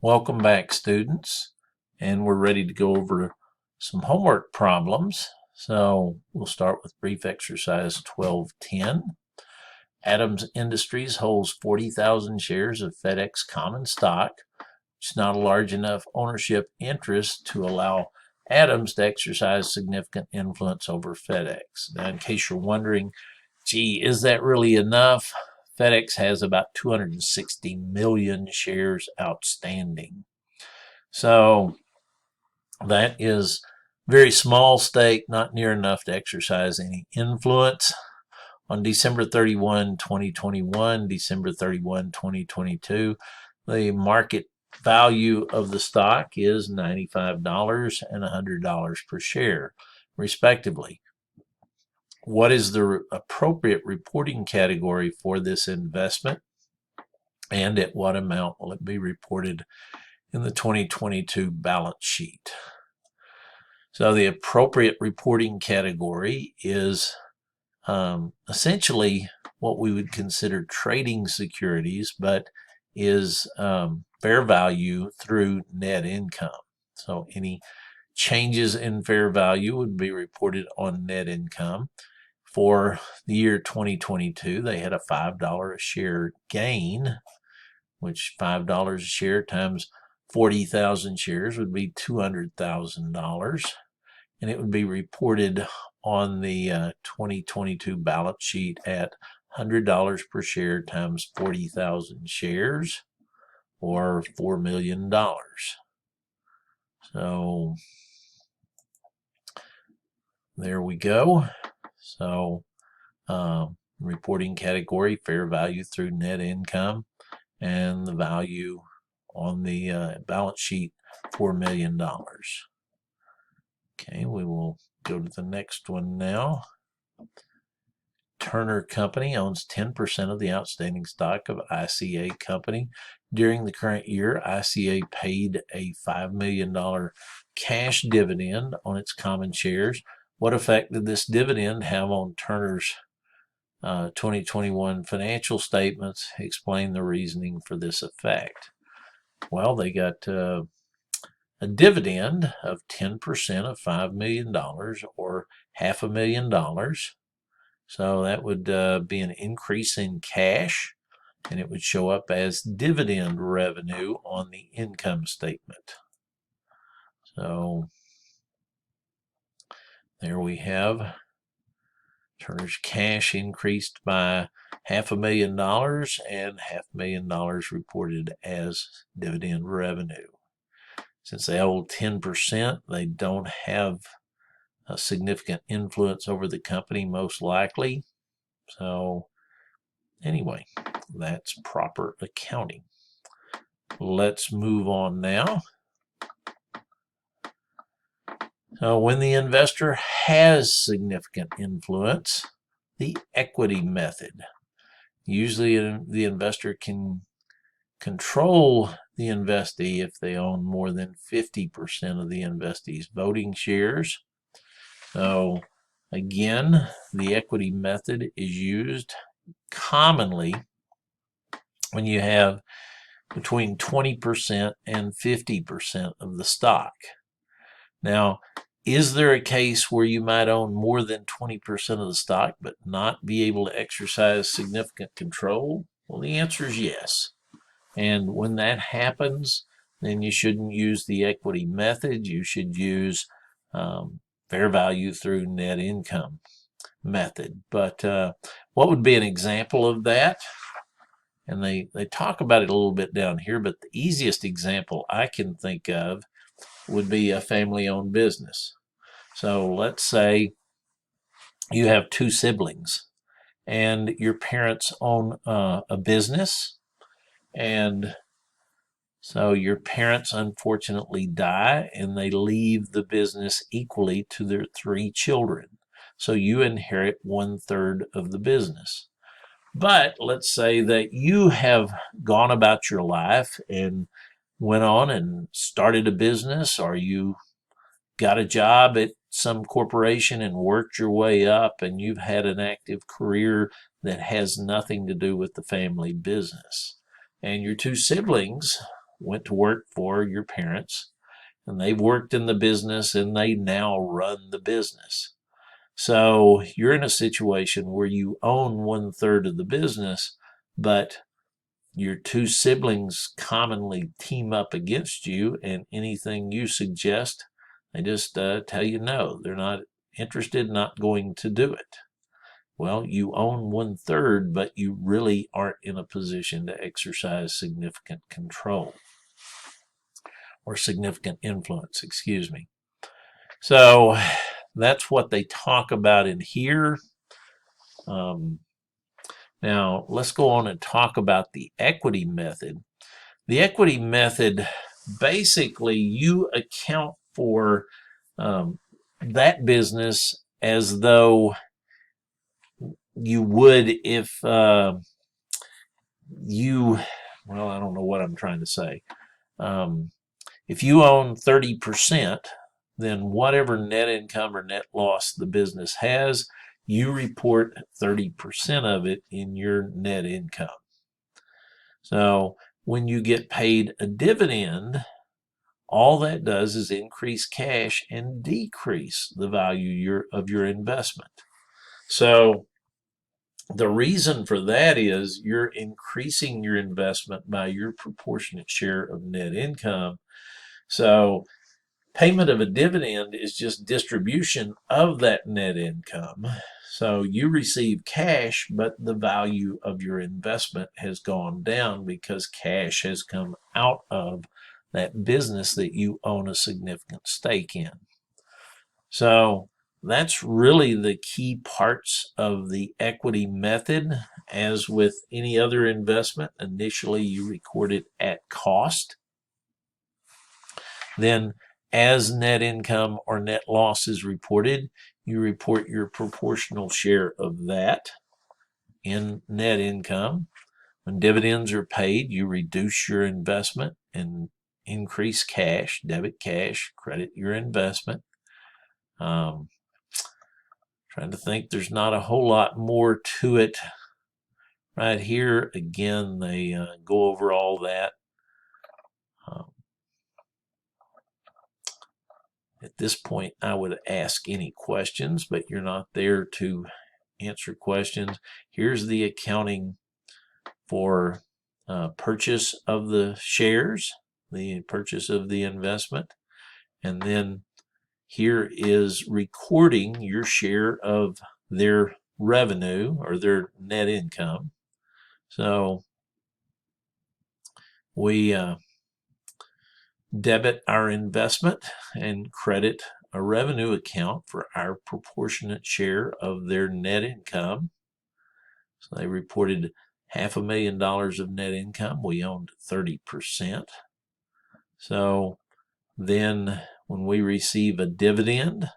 Welcome back, students, and we're ready to go over some homework problems. So we'll start with brief exercise 1210. Adams Industries holds 40,000 shares of FedEx common stock, which is not a large enough ownership interest to allow Adams to exercise significant influence over FedEx. Now, in case you're wondering, gee, is that really enough? FedEx has about 260 million shares outstanding. So that is very small stake, not near enough to exercise any influence. On December 31, 2021, December 31, 2022, the market value of the stock is $95 and $100 per share, respectively. What is the appropriate reporting category for this investment, and at what amount will it be reported in the 2022 balance sheet? So the appropriate reporting category is essentially what we would consider trading securities, but is fair value through net income. So any changes in fair value would be reported on net income. For the year 2022, they had a $5 a share gain, which $5 a share times 40,000 shares would be $200,000, and it would be reported on the 2022 balance sheet at $100 per share times 40,000 shares, or $4 million. So there we go. So reporting category, fair value through net income, and the value on the balance sheet, $4 million. Okay, we will go to the next one now. Turner Company owns 10% of the outstanding stock of ICA Company. During the current year, ICA paid a $5 million cash dividend on its common shares. What effect did this dividend have on Turner's 2021 financial statements? Explain the reasoning for this effect. Well, they got a dividend of 10% of $5 million, or $500,000. So that would be an increase in cash, and it would show up as dividend revenue on the income statement. So there we have Turner's cash increased by $500,000 and $500,000 reported as dividend revenue. Since they hold 10%, they don't have a significant influence over the company, most likely. So anyway, that's proper accounting. Let's move on now. So when the investor has significant influence, the equity method. Usually the investor can control the investee if they own more than 50% of the investee's voting shares. So again, the equity method is used commonly when you have between 20% and 50% of the stock. Now, is there a case where you might own more than 20% of the stock but not be able to exercise significant control? Well, the answer is yes. And when that happens, then you shouldn't use the equity method. You should use fair value through net income method. But what would be an example of that? And they talk about it a little bit down here, but the easiest example I can think of would be a family-owned business. So let's say you have two siblings and your parents own a business, and so your parents unfortunately die and they leave the business equally to their three children. So you inherit 1/3 of the business. But let's say that you have gone about your life and went on and started a business, or you got a job at some corporation and worked your way up, and you've had an active career that has nothing to do with the family business. And your two siblings went to work for your parents, and they've worked in the business and they now run the business. So you're in a situation where you own 1/3 of the business, but your two siblings commonly team up against you, and anything you suggest, they just tell you no. They're not interested, not going to do it. Well, you own 1/3, but you really aren't in a position to exercise significant control or significant influence, excuse me. So that's what they talk about in here. Now, let's go on and talk about the equity method. The equity method, basically, you account for that business as though you would if well, I don't know what I'm trying to say. If you own 30%, then whatever net income or net loss the business has, you report 30% of it in your net income. So when you get paid a dividend, all that does is increase cash and decrease the value of your investment. So the reason for that is you're increasing your investment by your proportionate share of net income. So payment of a dividend is just distribution of that net income. So you receive cash, but the value of your investment has gone down because cash has come out of that business that you own a significant stake in. So that's really the key parts of the equity method. As with any other investment, initially you record it at cost. Then as net income or net loss is reported, you report your proportional share of that in net income. When dividends are paid, you reduce your investment and increase cash, debit cash, credit your investment. Trying to think, there's not a whole lot more to it. Right here, again, they go over all that. At this point, I would ask any questions, but you're not there to answer questions. Here's the accounting for purchase of the shares, the purchase of the investment, and then here is recording your share of their revenue or their net income. So we debit our investment and credit a revenue account for our proportionate share of their net income. So they reported $500,000 of net income. We owned 30%. So then when we receive a dividend,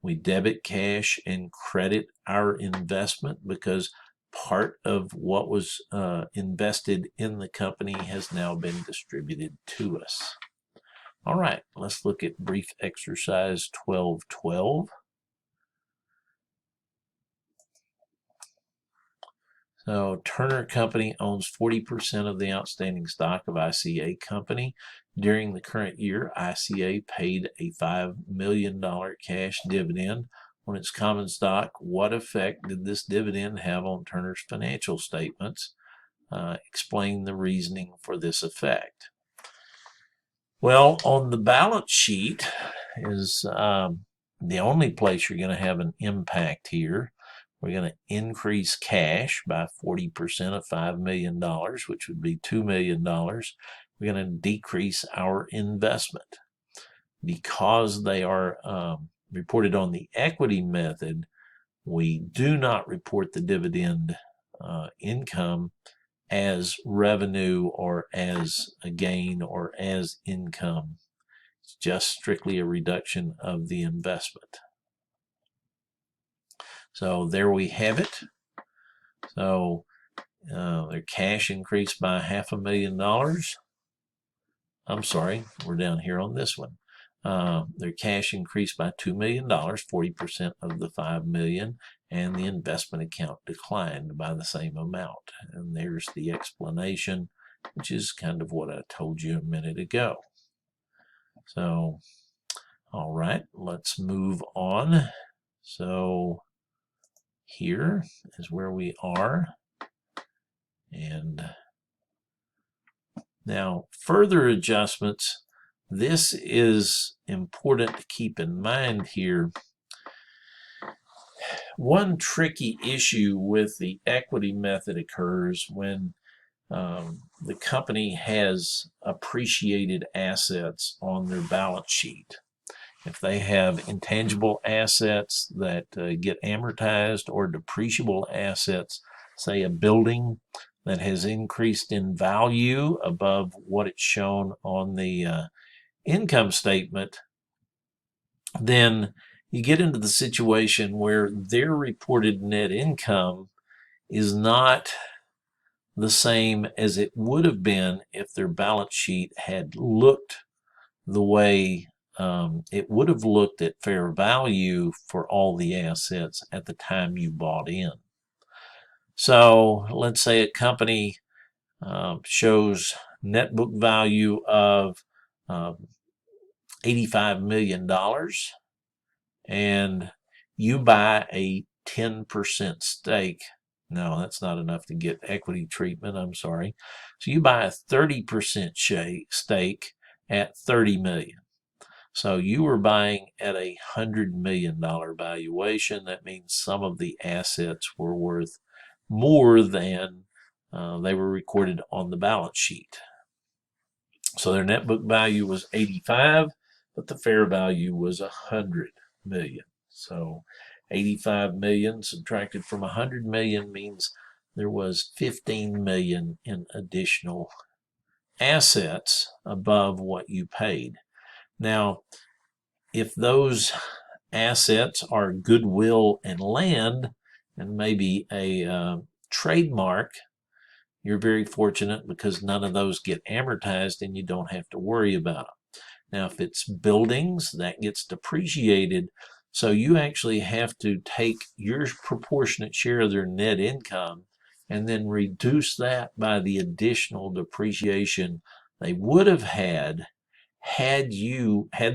we debit cash and credit our investment because part of what was invested in the company has now been distributed to us. All right, let's look at brief exercise 1212. So Turner Company owns 40% of the outstanding stock of ICA Company. During the current year, ICA paid a $5 million cash dividend on its common stock. What effect did this dividend have on Turner's financial statements? Explain the reasoning for this effect. Well, on the balance sheet is the only place you're going to have an impact here. We're going to increase cash by 40% of $5 million, which would be $2 million. We're going to decrease our investment. Because they are reported on the equity method, we do not report the dividend income as revenue or as a gain or as income. It's just strictly a reduction of the investment. So there we have it. So their cash increased by $500,000. I'm sorry, we're down here on this one. Their cash increased by $2 million, 40% of the $5 million, and the investment account declined by the same amount. And there's the explanation which is kind of what I told you a minute ago. So, all right, let's move on. So here is where we are. And now further adjustments. This is important to keep in mind here. One tricky issue with the equity method occurs when the company has appreciated assets on their balance sheet. If they have intangible assets that get amortized or depreciable assets, say a building that has increased in value above what it's shown on the income statement, then you get into the situation where their reported net income is not the same as it would have been if their balance sheet had looked the way it would have looked at fair value for all the assets at the time you bought in. So let's say a company shows net book value of $85 million, and you buy a 10% stake. No, that's not enough to get equity treatment, I'm sorry. So you buy a 30% stake at $30 million. So you were buying at a $100 million valuation. That means some of the assets were worth more than they were recorded on the balance sheet. So their net book value was 85, but the fair value was 100 million. So 85 million subtracted from 100 million means there was 15 million in additional assets above what you paid. Now, if those assets are goodwill and land and maybe a trademark, you're very fortunate because none of those get amortized and you don't have to worry about them. Now, if it's buildings, that gets depreciated. So you actually have to take your proportionate share of their net income and then reduce that by the additional depreciation they would have had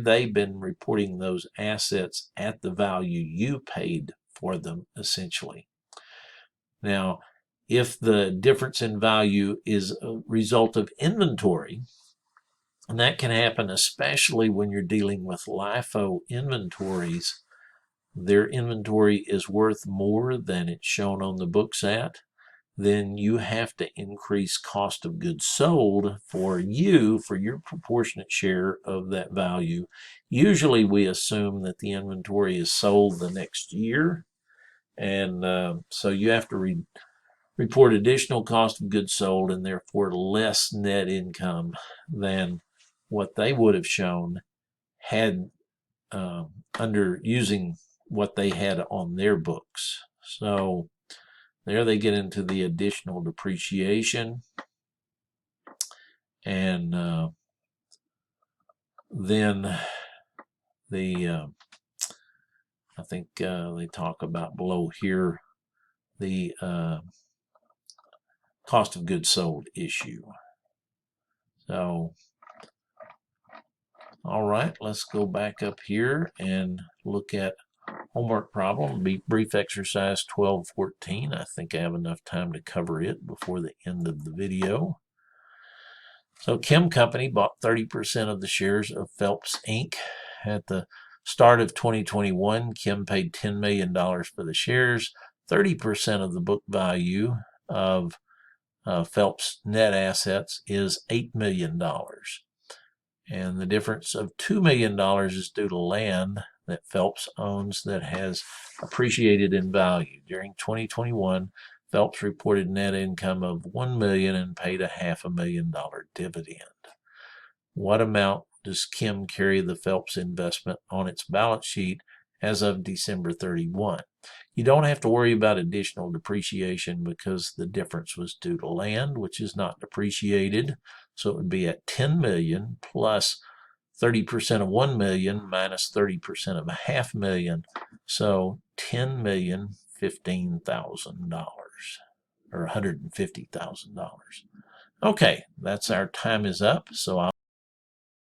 they been reporting those assets at the value you paid for them, essentially. Now, if the difference in value is a result of inventory, and that can happen especially when you're dealing with LIFO inventories, their inventory is worth more than it's shown on the books at, then you have to increase cost of goods sold for your proportionate share of that value. Usually we assume that the inventory is sold the next year, and so you have to report additional cost of goods sold and therefore less net income than what they would have shown had under using what they had on their books. So there they get into the additional depreciation, and then I think they talk about below here the cost of goods sold issue. So, all right, let's go back up here and look at homework problem, brief exercise 1214. I think I have enough time to cover it before the end of the video. So Kim Company bought 30% of the shares of Phelps Inc. At the start of 2021, Kim paid $10 million for the shares. 30% of the book value of Phelps net assets is $8 million. And the difference of $2 million is due to land that Phelps owns that has appreciated in value. During 2021, Phelps reported net income of $1 million and paid a $500,000 dividend. What amount does Kim carry the Phelps investment on its balance sheet as of December 31? You don't have to worry about additional depreciation because the difference was due to land, which is not depreciated. So it would be at $10 million plus 30% of $1 million minus 30% of $500,000. So $10,015,000 or $150,000. Okay, that's our time is up, so I'll